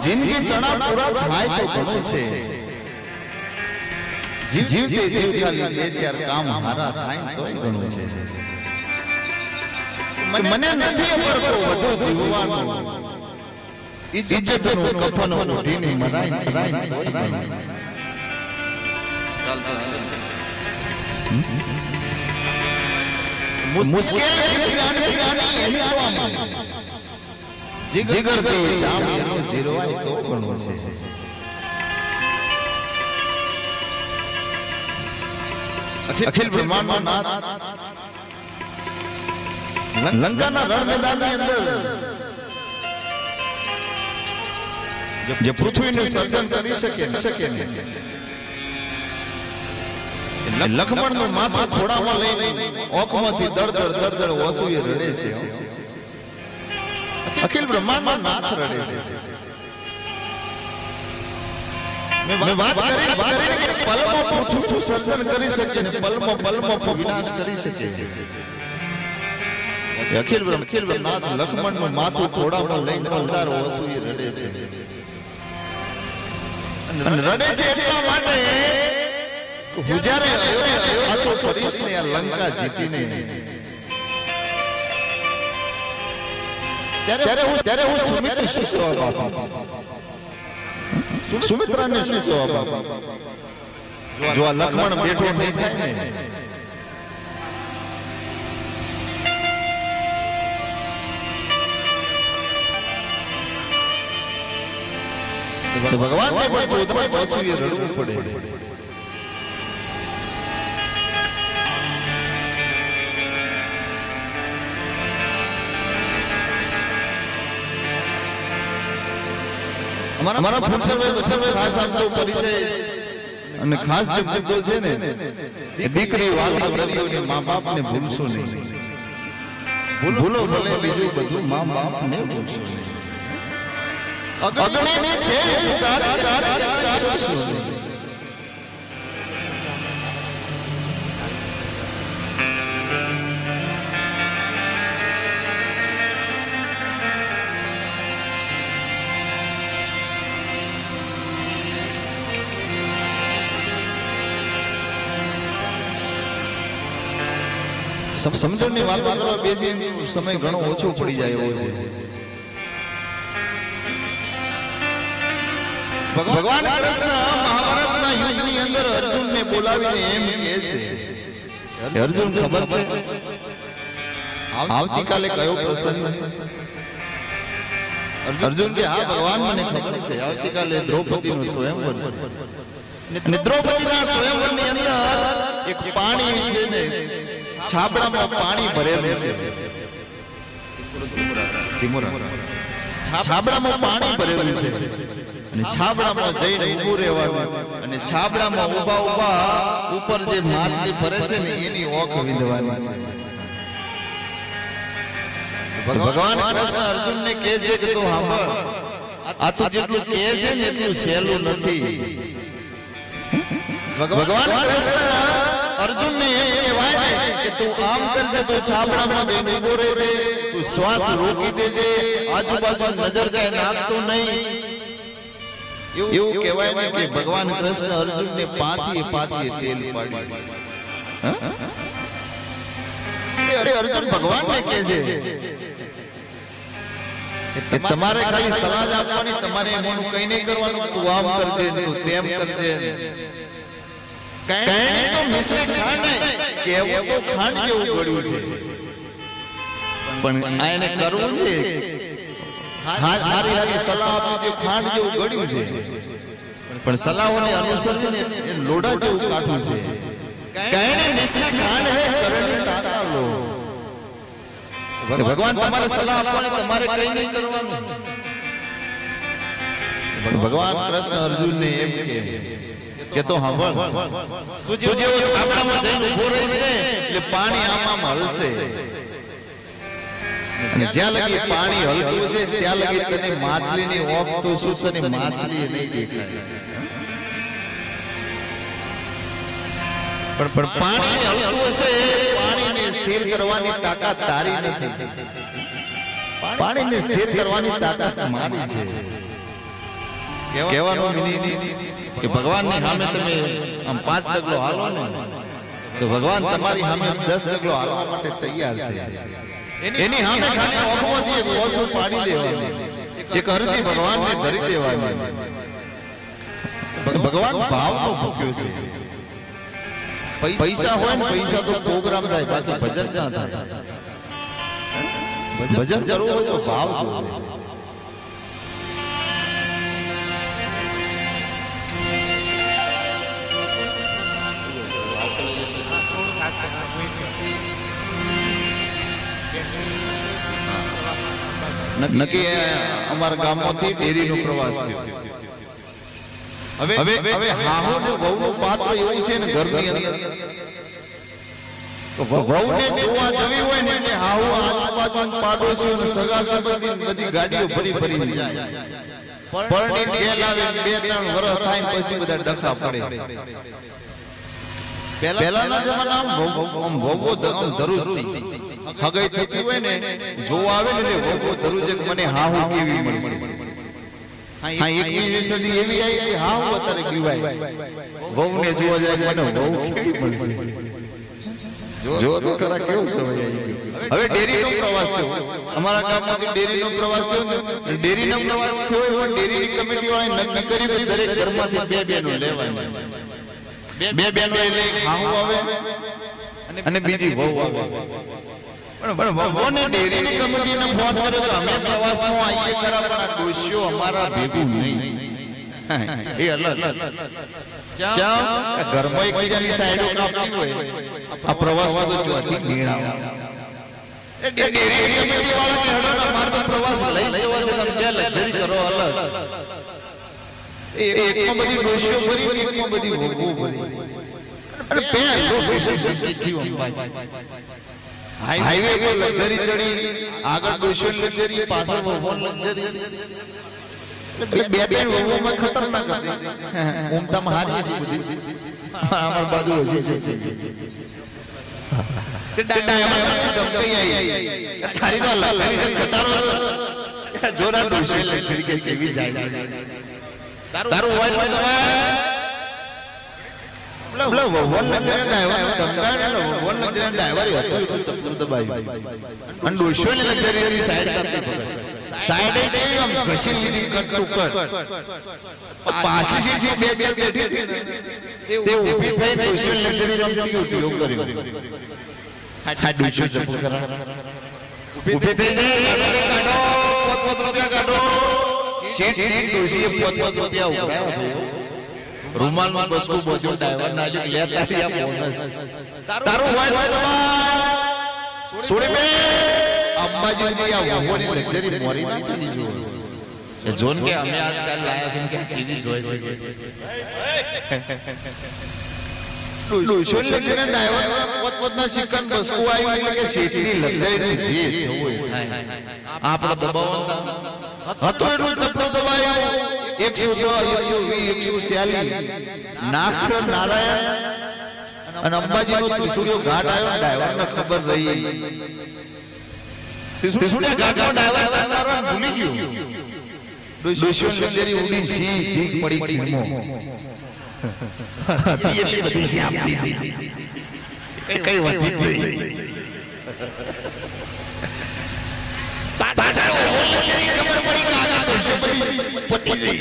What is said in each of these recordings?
જિંદગી તણાવ પૂરા થાય તો ઘણું છે, જીવતે જીવ ખાલી બે ચાર કામ હારા થાય તો ઘણું છે. મને નથી પડતો વધુ જીવવાનું, ઇજ્જતનું કફન ઓઢીને મરાય મરાય તોય ઘણું. મુશ્કેલ જીગર થી જામ જીરવાય તો ઘણું છે. અખિલ બ્રહ્માંડમાં નાથ લંકાના રણ મેદાનની અંદર જે પૃથ્વીનું સર્જન કરી શકે લક્ષ્મણનું માથું થોડામાં લઈને ઓખમાંથી દળદળ દળદળ ઓસુએ રડે છે. અખિલ બ્રહ્માંડમાં નાથ રડે છે. મેં વાત કરી પલમાં પૃથ્વીનું સર્જન કરી શકે છે, પલમાં વિનાશ કરી શકે છે. અખિલ બ્રહ્મનાથ લક્ષ્મણનું માથું થોડામાં લઈને દળદળ ઓસુએ રડે છે. અને રડે છે એટલા માટે જ્યારે પાછો ફરીશ ને આ લંકા જીતીને ત્યારે હું સુમિત્રા શું જવાબ આપીશ? સુમિત્રાને શું જવાબ આપીશ? જો આ લક્ષ્મણ બેઠો નહીં થાય ને ભગવાન ને પણ ચોથમાં ચોસુએ રડવું પડે. અમારા ફૂલસરભાઈ ખાસ આપતો પરિચય અને ખાસ જે શબ્દો છે ને, દીકરી વાલી વડીલોને મા બાપને ભૂલશો નહીં. ભૂલો ભલે બીજું બધું મા બાપને ભૂલશો નહીં. અગ્નિને છે સમજણની વાત કરવા બેસી સમય ઘણો ઓછો પડી જાય એવો છે. ભગવાન કૃષ્ણ મહાભારતના યુદ્ધની અંદર અર્જુનને બોલાવીને એમ કહે છે, અર્જુન ખબર છે આવતીકાલે કયો પ્રસંગ? અર્જુન કે હા ભગવાન મને ખબર છે, આવતીકાલે દ્રૌપદીનો સ્વયંવર છે. અને દ્રૌપદીના સ્વયંવરની અંદર એક પાણી છે ને, છાબડામાં પાણી ભરેલું છે. છાબડામાં પાણી ભરેલું છે અને છાબડામાં જઈને ઊભું રહેવાનું અને છાબડામાં ઊભા ઊભા ઉપર જે માછલી ફરે છે ને એની ઓખ વિંધવાની છે. ભગવાન કૃષ્ણ અર્જુનને કહે છે કે તું સાંભળ, આ તો જેટલું કહે છે ને એટલું સહેલું નથી. ભગવાન કૃષ્ણ અર્જુનને એમ કહેવાય કે તું આમ કરજે, તું છાબડામાં જઈને ઊભો રહેજે, તું શ્વાસ રોકી દેજે, આજુબાજુ નજર જાય નાખતો નહીં. એવું કહેવાય ને કે ભગવાન કૃષ્ણ અર્જુનને પાથીએ પાથીએ તેલ પાડ્યું. અરે અર્જુન ભગવાનને કહે છે કે તમારે ખાલી સલાહ આપવાની, તમારે એમનું કઈ નહીં કરવાનું, તું આમ કરજે, તું તેમ કરજે. કઈ તો મિશ્રિત ખાંડ કે એવું તો ખાંડ જેવું ગળ્યું છે, પણ આને કરવું છે હારી હારી સલાહ આપી દે, ખાંડ જેવું ગળ્યું છે, પણ સલાહોને અનુસરીને એ લોડા જેવું કાઠું છે. કઈને મિશ્રિત ખાંડ હે કરણી તાતા લો. ભગવાન તમારે સલાહ આપવાની, તમારે કઈ નહીં કરવાનું. ભગવાન કૃષ્ણ અર્જુનને એમ કે તો સાંભળ, તું જેવો છાબડામાં જઈને ઊભો રહેશે એટલે પાણી આમાં હલશે, અને જ્યાં લગી પાણી હલતું છે ત્યાં લગી તને માછલીની ઓખ તો શું તને માછલી નહીં દેખાય. પણ પાણી હલતું હશે, પાણીને સ્થિર કરવાની તાકાત તારી નથી, પાણીને સ્થિર કરવાની તાકાત મારી છે. કહેવાનું કે ભગવાનની સામે તમે આમ 5 ડગલો હાલો ને તો ભગવાન તમારી સામે 10 ડગલો હાલવા માટે તૈયાર છે. એની સામે ખાલી ઓખમાંથી એક ઓછો પાડી દેવાની, એક અરજી ભગવાનને ધરી દેવાની. ભગવાન ભાવનો ભૂખ્યો છે. પૈસા હોય ને પૈસા તો પ્રોગ્રામ થાય, બાકી ભજન ના થાય. ભજન જરૂર હોય તો ભાવ જોઈએ. નક્કી અમારા ગામમાંથી ડેરીનો પ્રવાસ થયો. હવે હાહુ ને વહુનું પાત્ર એવું છે ને ઘરની અંદર, વહુને જોવા જવી હોય ને એટલે હાહુ આજુબાજુ પાડોશીઓ સગા સંબંધી બધી ગાડીઓ ભરી ભરી જાય. પરણી ગેલ આવે 2-3 વર્ષ થાય પછી બધા ડખા પડે. પહેલાના જમાનામાં વહુઓ ધરુજતી હગાઈ થતી હોય ને જોવા આવે ને એટલે વહુઓ ધરુજે મને હાહુ કેવી મળશે. હા 21મી સદી એવી આવી કે હાહુ અત્યારે કીવાય વહુને જોવા જાય મને વહુ કેવી મળશે. જો તો ખરા કેવું સમય આવી ગયું. હવે ડેરીનો પ્રવાસ થયો અમારા ગામમાંથી, ડેરીનો પ્રવાસ થયો ને ડેરીનો પ્રવાસ થયો હોય ડેરીની કમિટી વાળાએ નક્કી કર્યું કે દરેક ઘરમાંથી 2 બહેનો લેવાની. 2 બહેનો એટલે હાહુ આવે અને બીજી વહુ આવે. પણ વહુને ડેરીની કમિટીને ફોન કર્યો કે અમે પ્રવાસમાં આવીએ ખરા પણ આ ડોશીઓ અમારા ભેગું નહીં. એ અલગ ચા ઘરમાં એકબીજાની સાઈડો કાપી હોય, આ પ્રવાસમાં તો ચોથી મેળા. ડેરીની કમિટી વાળા કે હડો ના માર તો પ્રવાસ લઈ લેવા છે, તમે બે લક્ઝરી કરો અલગ. એકમાં બધી ડોશીઓ ભરી એકમાં બધી વહુ ભરી. અને પહેલો ડોશી થી અંબાજી હાઈવે પર લક્ઝરી ચડી, આગળ ડોશીઓ લક્ઝરી, પાછળ વહુ લક્ઝરી. એટલે 2-3 વહુઓમાં ખતરનાક હતી. ઉમતામાં હારી છે બધી અમાર બાજુ હશે છે. તે ડાયમંડ ધમકાઈ આવી તારી તો લક્ઝરી ખટારો જોરા ડોશીઓ લક્ઝરી કે કેવી જાય. તારું હોય તો એટલે વન લક્ઝરી ડ્રાઈવર ધમકાય ને વન લક્ઝરી ડ્રાઈવર હતો ચપચપ દબાઈ અને ડોશીઓ લક્ઝરી સાઈડ કરતી સાઈડ દેવી આમ ઘસી સીધી કટ પાછલી સીટ બે બેઠી તે ઊભી થઈ ડોશીઓ લક્ઝરી જમતી ઉપયોગ કર્યો. આ ડોશીઓ ચપલ કરા ઊભી થઈ જાય, કાઢો પોત રૂપિયા કાઢો. સીટ ડોશીએ પોત રૂપિયા ઉભરાયો. રૂમાલમાં બસકું બોજો ડ્રાઈવર ના લે લેતા રહ્યા બોનસ. તારું હોય તો છોડી મે અંબાજી આ વહોની લક્ઝરી મોરી ના ચડી જો એ જોન કે અમે આજકાલ લાયા છે કે ચીની જોઈ છે. ડોશીઓ લક્ઝરી ડ્રાઈવર પોતપોતના સિકન બસકું આવી એટલે કે સીટની લક્ઝરી જે થવું થાય આપણે દબાવવાનું હતો એટલું ચપચપ દબાયો. 110, 120, 140 નાખ નારાયણ અને અંબાજીનો ત્રિશુળિયો ઘાટ આવ્યો. ડ્રાઈવરને ખબર રહી ત્રિશુળિયા ઘાટનો ડ્રાઈવર ભૂલી ગયો. ડોશીઓ લક્ઝરી ઉડી સી પડી ખીમો એટલી બધી શાંતિ કઈ વધી ગઈ. પાછા ખબર પડી કે આ ડોશીઓ બધી પટી ગઈ.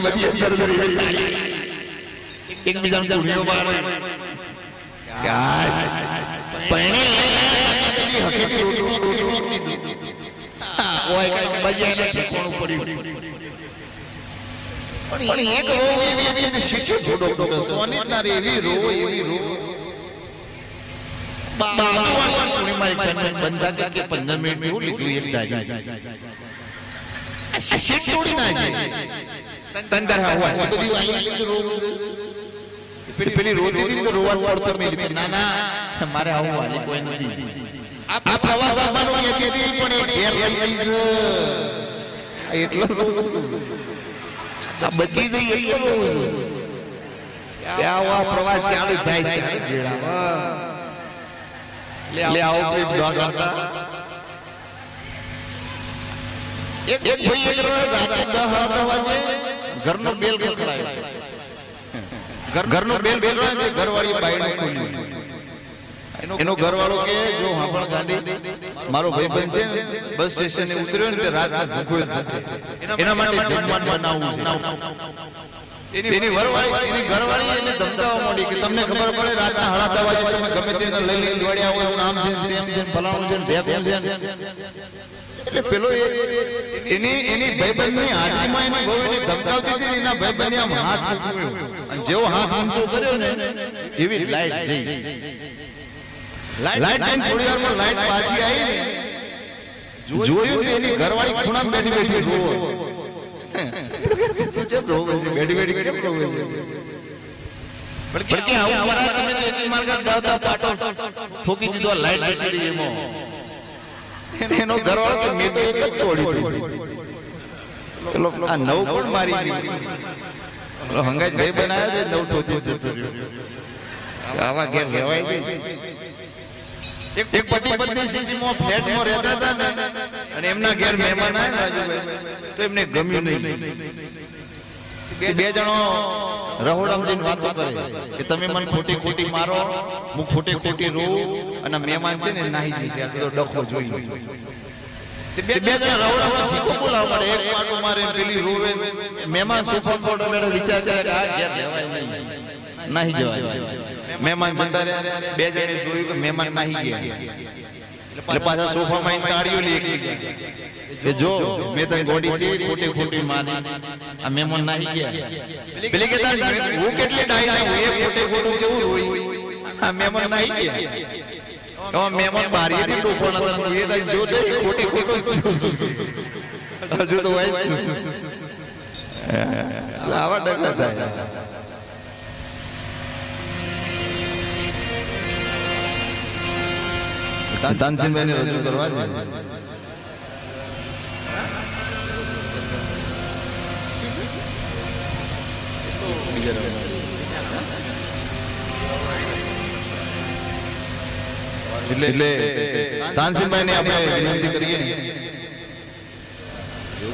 બધી અંદર દરી એકબીજાને ગુણ્યો બાર ગાસ પૈણે લઈ હકેતી રોટલી ઓય કઈ બજાય ને કોણ પડ્યું. પણ એક રો એવી હતી શિષ્ય છોડો સોની ના એવી રો બાવાન પૂરી મારી ક્ષણ બંધા કે 15 મિનિટ એવું લીધું એક દાડી. આ શીટ તોડી ના છે તંદર હોય બધી વાઈ રો પેલી રોતી હતી તો રોવાનું પડતો મેલી. ના ના મારે આવું વાલી કોઈ નથી. આ પ્રવાસ આસાનો કહેતી હતી પણ એ ઘેર લઈ જઈશ એટલો આ બચી જઈ એટલો ત્યાં આ પ્રવાસ ચાલુ થાય છે. લે આવો પ્લીઝ ડોટ હતા એક ભાઈ એક રાતે 10 વાગે ઘરનો બેલ ખખડાયો. ઘરનો બેલ ખખડાયો, ઘરવાળી બાયણું ખોલ્યું. એનો ઘરવાળો કે જો હાંભળ ગાંડી, મારો ભાઈબંધ છે ને બસ સ્ટેશને ઉતર્યો ને તે રાત ભૂખ્યો નથી, એના માટે જમવાનું બનાવવું છે. એની ઘરવાળી એને ધમકાવવા માંડી કે તમને ખબર પડે રાતના 10:30 વાગે તમે ગમે તેને લઈ લઈને દોડ્યા હોય, આમ છે તેમ છે ફલાણું છે ભેગું છે. એટલે પેલો એની ભાઈબંધની હાજરીમાં એની બહુ એને ધમકાવતી હતી. એના ભાઈબંધે આમ હાથ ઊંચો, અને જેવો હાથ ઊંચો કર્યો ને એવી લાઈટ જઈ. લાઈટ થોડી વારમાં લાઈટ પાછી આવી ને જોયું કે એની ઘરવાળી ખૂણામાં બેઠી બેઠી રોવે. કેમ રોવે છે? બેઠી બેઠી કેમ રોવે છે? પણ કે આવું મારા તમે તો એક માર્ગા દાદા પાટો ઠોકી દીધો લાઈટ જતી એમો. એનો ઘરવાળો કે મેં તો એક જ છોડી દીધી. પેલો આ નવ પણ મારી ગયો. પેલો હંગાઈ ભાઈ બનાવ્યો છે, નવ ઠોકી જતો રહ્યો. આવા ઘેર કહેવાય નહીં. એક પતિ પત્ની સીસીમાં ફ્લેટમાં રહેતા હતા ને, અને એમના ઘેર મહેમાન આવ્યા રાજુભાઈ, તો એમને ગમ્યું નહીં. બે જણો રહોડામાં જઈને વાતો કરે કે તમે મને ખોટી ખોટી મારો, હું ખોટી ખોટી રોઉં, અને મહેમાન છે ને નાહી જશે, આ તો ડખો જોઈ. બે જણા રહોડામાં ચીકો બોલાવવા પડે, એક પાટો મારે પેલી રોવે. મહેમાન સોફા પર બેઠો વિચાર કરે કે આ ઘેર રહેવાય નહીં, નાહી જવાય. મહેમાન જતા રહ્યા, બે જણે જોયું કે મહેમાન નાહી ગયા, એટલે પાછા સોફામાં તાળીઓ લઈ કે જો મેં તને ગોડી છે ખોટી ખોટી મારી, આ મહેમાન નાહી ગયા. પેલી કે હું કેટલી ડાઈ ના હું, એ ખોટે ખોટું જેવું હોય, આ મહેમાન નાહી ગયા. મહેમાન બારીથી ડોફો નતા, એ તને જો ખોટી ખોટું હજુ તો હોય જ. આવા ડગલા થાય. તાનસીનભાઈ ને રજૂ કરવા છે. એટલે તાનસીનભાઈ ને આપણે વિનંતી કરીએ